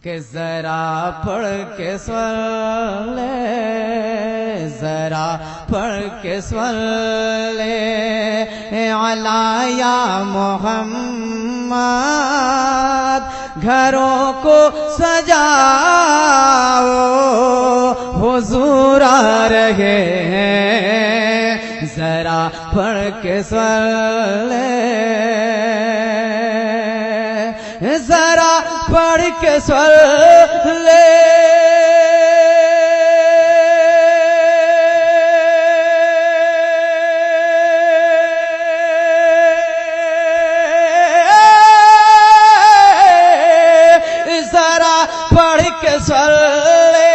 کہ ذرا پڑھ کے سن لے، ذرا پڑھ کے سن لے علی یا محمد، گھروں کو سجاؤ حضور آ رہے ہیں، ذرا پڑھ کے سن لے، ذرا پڑھ کے سن لے۔ ذرا پڑھ کے سن لے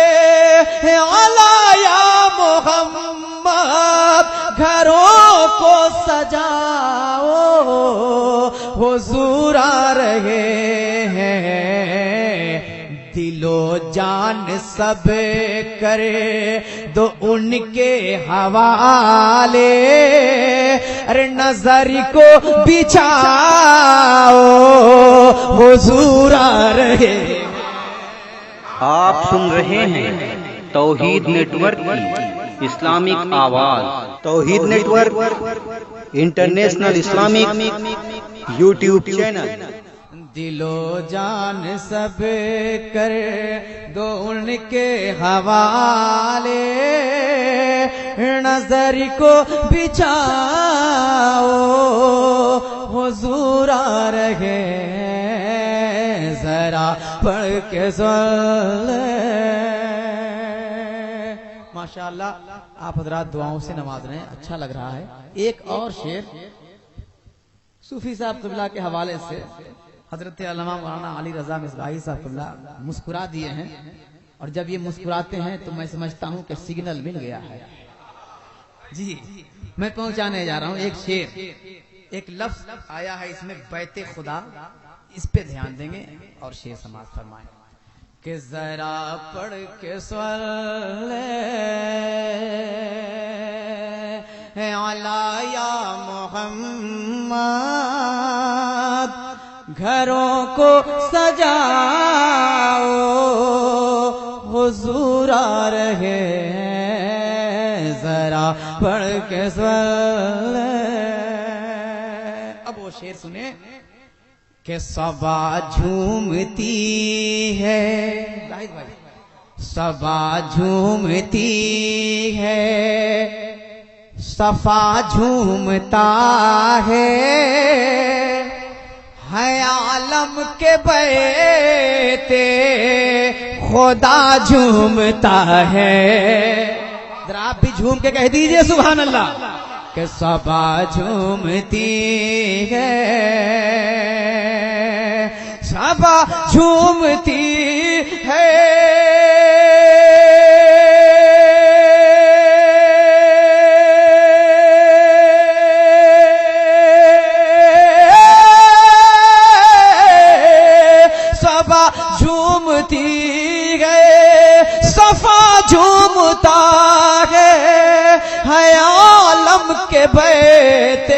علی یا محمد، گھروں کو سجاؤ حضور آ رہے ہیں، دل و جان سب کرے دو ان کے حوالے، ارے نظر کو بچھاؤ حضور آ رہے ہیں۔ آپ سن رہے ہیں توحید نیٹ ورک کی اسلامک آواز۔ توحید network international Islamic YouTube channel. دل و جان سب کر دو ان کے حوالے، نظر کو بچھاؤ حضور آ رہے ہیں، ذرا پڑھ کے سن لے۔ ماشاءاللہ آپ حضرات دعاؤں سے نواز رہے ہیں، اچھا لگ رہا ہے۔ ایک اور شعر صوفی صاحب قبلہ کے حوالے سے حضرت علامہ مولانا علی رضا مصباحی صاحب قبلہ مسکرا دیے ہیں، اور جب یہ مسکراتے ہیں تو میں سمجھتا ہوں کہ سگنل مل گیا ہے۔ جی میں پہنچانے جا رہا ہوں ایک شعر، ایک لفظ آیا ہے اس میں بیت خدا، اس پہ دھیان دیں گے اور شعر سماعت فرمائیں کہ ذرا پڑھ کے سن لے علی یا محمد، گھروں کو سجاؤ حضور آ رہے ہیں، ذرا پڑھ کے سن لے۔ اب وہ شعر سنیں کہ صبا جھومتی ہے، زاہد بھائی صبا جھومتی ہے، صفا جھومتا ہے عالم کے بیت خدا جھومتا ہے۔ ذرا آپ بھی جھوم کے کہہ دیجئے سبحان اللہ کہ صبا جھومتی ہے، صبا جھومتی ہے، جھومتا ہے عالم کے بیت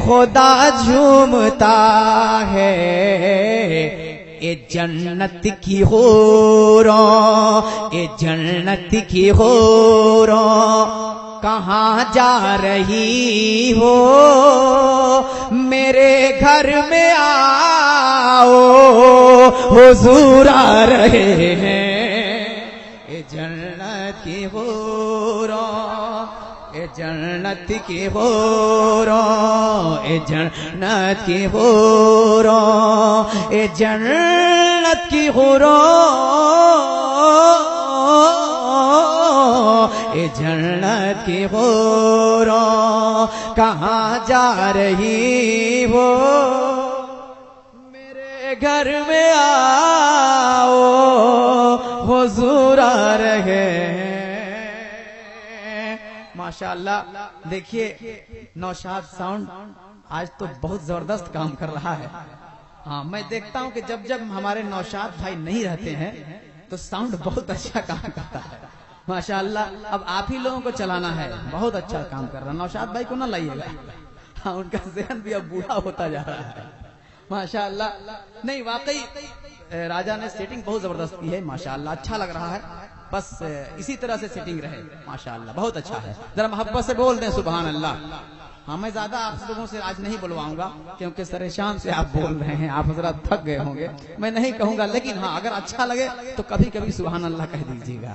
خدا جھومتا ہے۔ اے جنت کی حوروں، اے جنت کی حوروں، کہاں جا رہی ہو، میرے گھر میں آؤ حضور آ رہے ہیں۔ جنت کی حوروں، اے جنت کی حوروں، اے جنت کی حوروں، اے جنت کی حوروں، اے جنت کی حوروں، کہاں جا رہی ہو، میرے گھر میں آؤ حضور آ رہے ہیں۔ ماشاءاللہ دیکھیے نوشاد ساؤنڈ آج تو بہت زبردست کام کر رہا ہے۔ ہاں میں دیکھتا ہوں کہ جب جب ہمارے نوشاد بھائی نہیں رہتے ہیں تو ساؤنڈ بہت اچھا کام کرتا ہے ماشاءاللہ۔ اب آپ ہی لوگوں کو چلانا ہے، بہت اچھا کام کر رہا ہے۔ نوشاد بھائی کو نہ لائیے گا، ہاں ان کا ذہن بھی اب بوڑھا ہوتا جا رہا ہے ماشاءاللہ۔ نہیں واقعی راجا نے سیٹنگ بہت زبردست کی ہے ماشاءاللہ، اچھا لگ رہا ہے، بس اسی طرح سے سیٹنگ رہے ماشاءاللہ، بہت اچھا ہے. ذرا محبت سے بول دیں سبحان اللہ. ہاں میں زیادہ آپ لوگوں سے آج نہیں بلواؤں گا کیونکہ سر شام سے آپ بول رہے ہیں، آپ حضرات تھک گئے ہوں گے، میں نہیں کہوں گا، لیکن ہاں اگر اچھا لگے تو کبھی کبھی سبحان اللہ کہہ دیجیے گا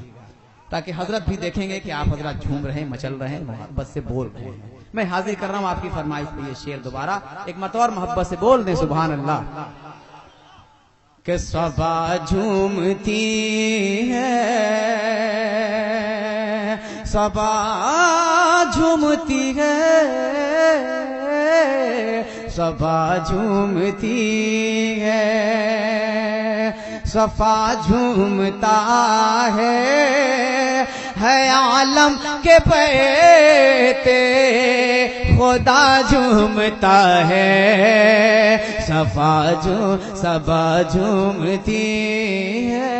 تاکہ حضرت بھی دیکھیں گے کہ آپ حضرات جھوم رہے ہیں، مچل رہے ہیں، محبت سے بول رہے ہیں. میں حاضر کر رہا ہوں آپ کی فرمائش پہ یہ شعر دوبارہ ایک مرتبہ اور محبت سے بول دیں سبحان اللہ. کہ صبا جھومتی ہے، صبا جھومتی ہے، صبا جھومتی ہے، صفا جھومتا ہے عالم کے بیتے خدا جھومتا ہے، صبا جھومتی ہے،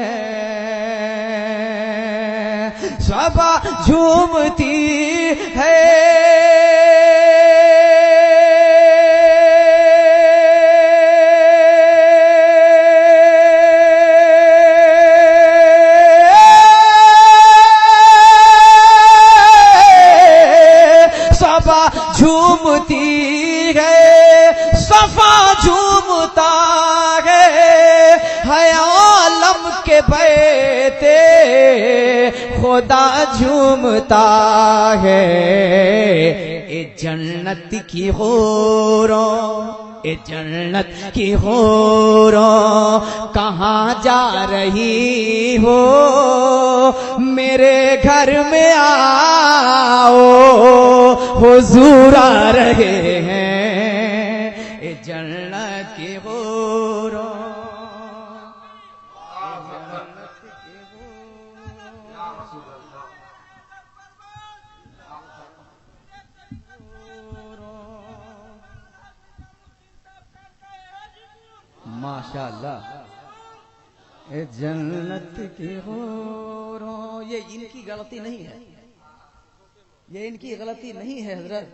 صبا جھومتی ہے. جھومتی ہے، صفا جھومتا ہے عالم کے بیتے خدا جھومتا ہے. اے جنت کی حوروں، اے جنت کی حوروں کہاں جا رہی ہو، میرے گھر میں آؤ حضور آ رہے ہیں. اے جنت کی حوروں، ماشاءاللہ. اے جنت کی حوروں، یہ ان کی غلطی نہیں ہے، یہ ان کی غلطی نہیں ہے حضرت.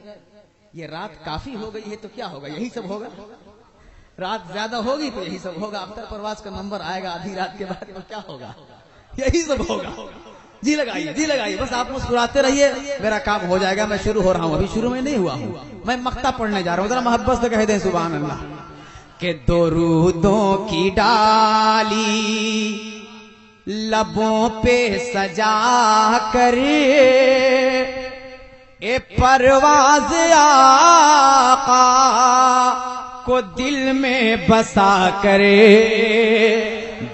یہ رات کافی ہو گئی ہے تو کیا ہوگا، یہی سب ہوگا. رات زیادہ ہوگی تو یہی سب ہوگا. اختر پرواز کا نمبر آئے گا آدھی رات کے بعد تو کیا ہوگا، یہی سب ہوگا. جی لگائیے، جی لگائیے، بس آپ مسکراتے رہیے، میرا کام ہو جائے گا. میں شروع ہو رہا ہوں، ابھی شروع میں نہیں ہوا ہوں، میں مقطع پڑھنے جا رہا ہوں. ذرا محبت سے کہہ دیں سبحان اللہ. کہ درودوں کی ڈالی لبوں پہ سجا کر اے پرواز آقا کو دل میں بسا کرے،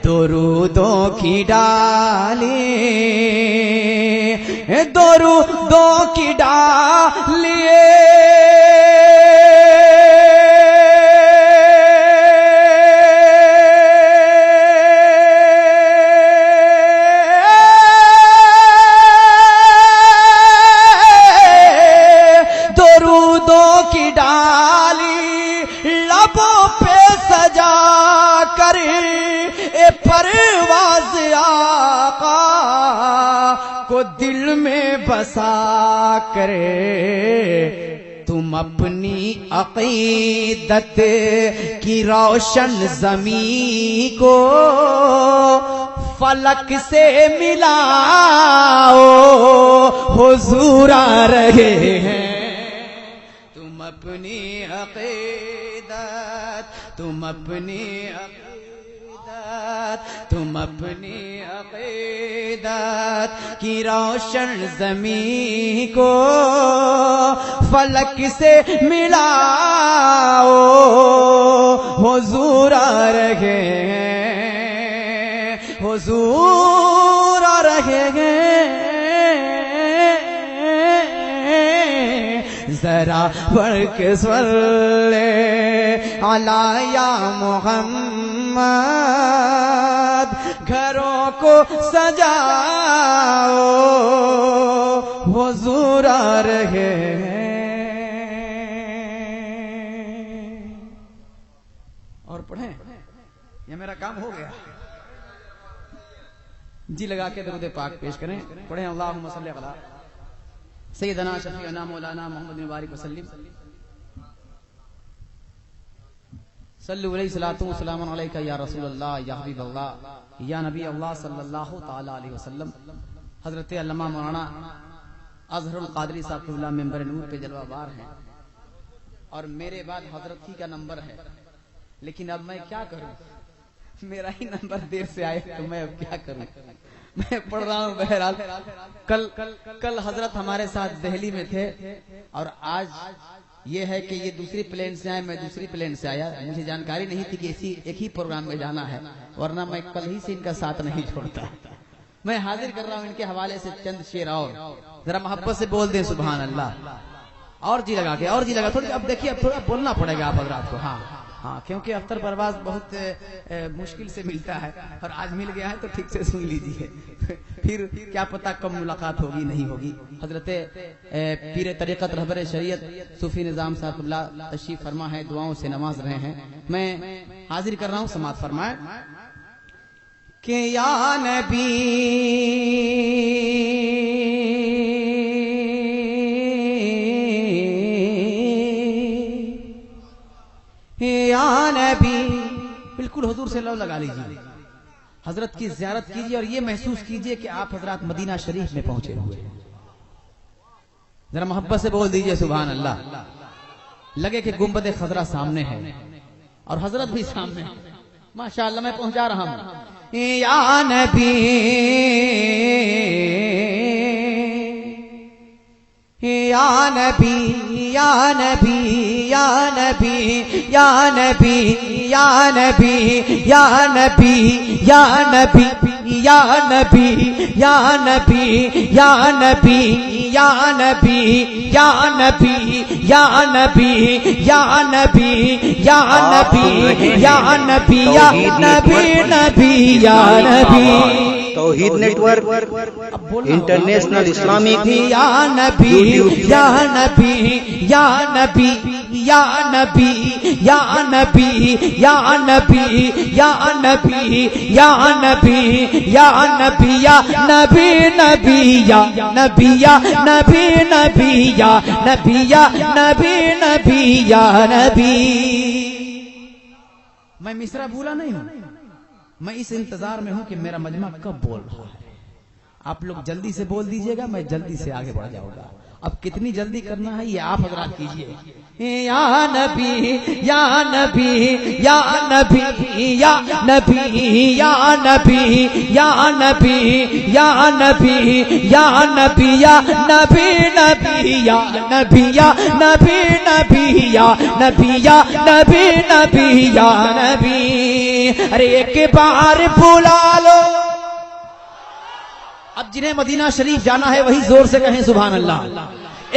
درودوں کی ڈالی، درودوں کی ڈالی پرواز آقا کو دل میں بسا کرے. تم اپنی عقیدت کی روشن زمین کو فلک سے ملاؤ حضور آ رہے ہیں. تم اپنی عقیدت، تم اپنی تم اپنی عقیدت کی روشن زمین کو فلک سے ملاؤ حضور آ رہے ہیں، حضور آ رہے ہیں. ذرا بڑھ کے صلی علی یا محمد، گھروں کو سجاؤ حضور آ رہے ہیں. اور پڑھیں، یہ میرا کام ہو گیا. جی لگا کے درود پاک پیش کریں. پڑھیں اللہم صلی علی سیدنا شفیعنا مولانا محمد مبارک وسلم. صلو علیہ الصلوۃ والسلام علیک یا رسول اللہ یا حبیب اللہ یا نبی اللہ صلی اللہ تعالی علیہ وسلم۔ حضرت علامہ مولانا اظہر القادری صاحب اللہ ممبر نور پہ جلوہ بار ہیں اور میرے بعد حضرت ہی کا نمبر ہے، لیکن اب میں کیا کروں، میرا ہی نمبر دیر سے آئے تو میں اب کیا کروں، میں پڑھ رہا ہوں۔ بہرحال کل حضرت ہمارے ساتھ دہلی میں تھے اور آج یہ ہے کہ یہ دوسری پلین سے آئے، میں دوسری پلین سے آیا، مجھے جانکاری نہیں تھی کہ ایک ہی پروگرام میں جانا ہے، ورنہ میں کل ہی سے ان کا ساتھ نہیں چھوڑتا۔ میں حاضر کر رہا ہوں ان کے حوالے سے چند شعر، اور ذرا محبت سے بول دیں سبحان اللہ، اور جی لگا کے، اور جی لگا تھوڑی۔ اب دیکھیے اب تھوڑا بولنا پڑے گا آپ حضرات کو، ہاں ہاں، کیونکہ اختر پرواز بہت مشکل سے ملتا ہے اور آج مل گیا ہے تو ٹھیک سے سن لیجیے، پھر کیا پتہ کب ملاقات ہوگی نہیں ہوگی۔ حضرت پیر طریقت رہبر شریعت صوفی نظام صاحب اللہ تشریف فرما ہے، دعاؤں سے نواز رہے ہیں، میں حاضر کر رہا ہوں، سماعت فرمائے کہ یا نبی یا نبی، بالکل حضور سے لو لگا لیجیے، حضرت کی زیارت کیجیے اور یہ محسوس کیجیے کہ آپ حضرات مدینہ شریف میں پہنچے ہوئے ہیں۔ ذرا محبت سے بول دیجیے سبحان اللہ، لگے کہ گنبد خضرا سامنے ہے اور حضرت بھی سامنے ہے، ماشاءاللہ۔ میں پہنچا رہا ہوں یا نبی یا نبی یا نبی یا نبی یا نبی یا نبی یا نبی یا نبی یا نبی یا نبی یا نبی یا نبی یا نبی یا نبی یا نبی یا نبی یا نبی یا نبی نبی یا نبی توحید نیٹ ورک انٹرنیشنل اسلامک یا نبی یا نبی یا نبی یا نبی یا نبی یا نبی یا نبی یا نبی یا نبی یا نبی نبی یا نبی یا نبی نبی یا نبی یا نبی نبی یا نبی۔ میں مصرع بھولا نہیں ہوں، میں اس انتظار میں ہوں کہ میرا مجمع کب بول رہا ہے۔ آپ لوگ جلدی سے بول دیجئے گا، میں جلدی سے آگے بڑھ جاؤں گا۔ اب کتنی جلدی کرنا ہے یہ آپ حضرات کیجئے۔ یا نبی یا نبی یا نبی یا نبی یا نبی یا نبی یا نبی یا نبی یا نبی نبی یا نبی یا نبی نبی یا نبی یا نبی نبی یا نبی۔ ارے ایک بار بلا لو، اب جنہیں مدینہ شریف جانا ہے وہی زور سے کہیں سبحان اللہ۔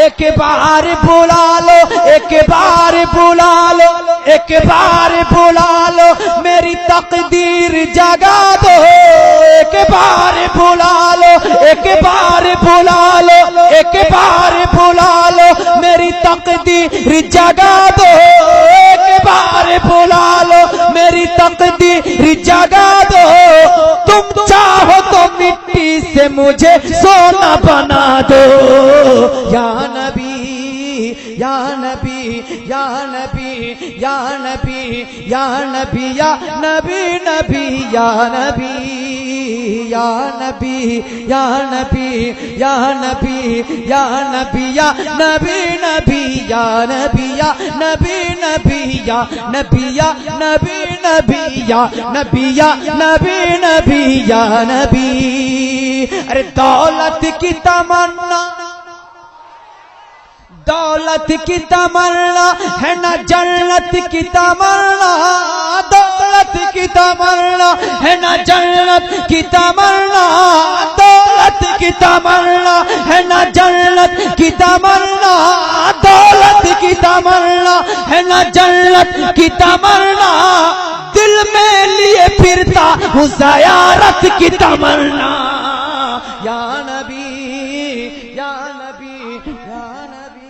ایک بار بلا لو، ایک بار بلا لو، ایک بار بلا لو، میری تقدیر جگا دو۔ ایک بار بلا لو، ایک بار بلا لو، ایک بار بلا لو، میری تقدیر جگا دو۔ ایک بار بلا لو، میری تقدیر جگا دو۔ تم چاہو تو مٹی سے مجھے سونا بنا دو۔ یا نبی یا نبی یا نبی یا نبی یا نبی یا نبی نبی یا نبی یا نبی یا نبی یا نبی یا نبی یا نبی نبی یا نبی یا نبی نبی یا نبی یا نبی نبی یا نبی یا نبی نبی یا نبی۔ ارے دولت کی تمنا، دولت کی تمنا ہے نہ جنت کی تمنا، دولت کی تمنا ہے نہ جنت کی تمنا، دولت کی تمنا ہے نہ جنت کی تمنا، دولت کی تمنا ہے نہ جنت کی تمنا، دل میں لیے پھرتا ہوں زیارت کی تمنا۔ یا نبی یا نبی یا نبی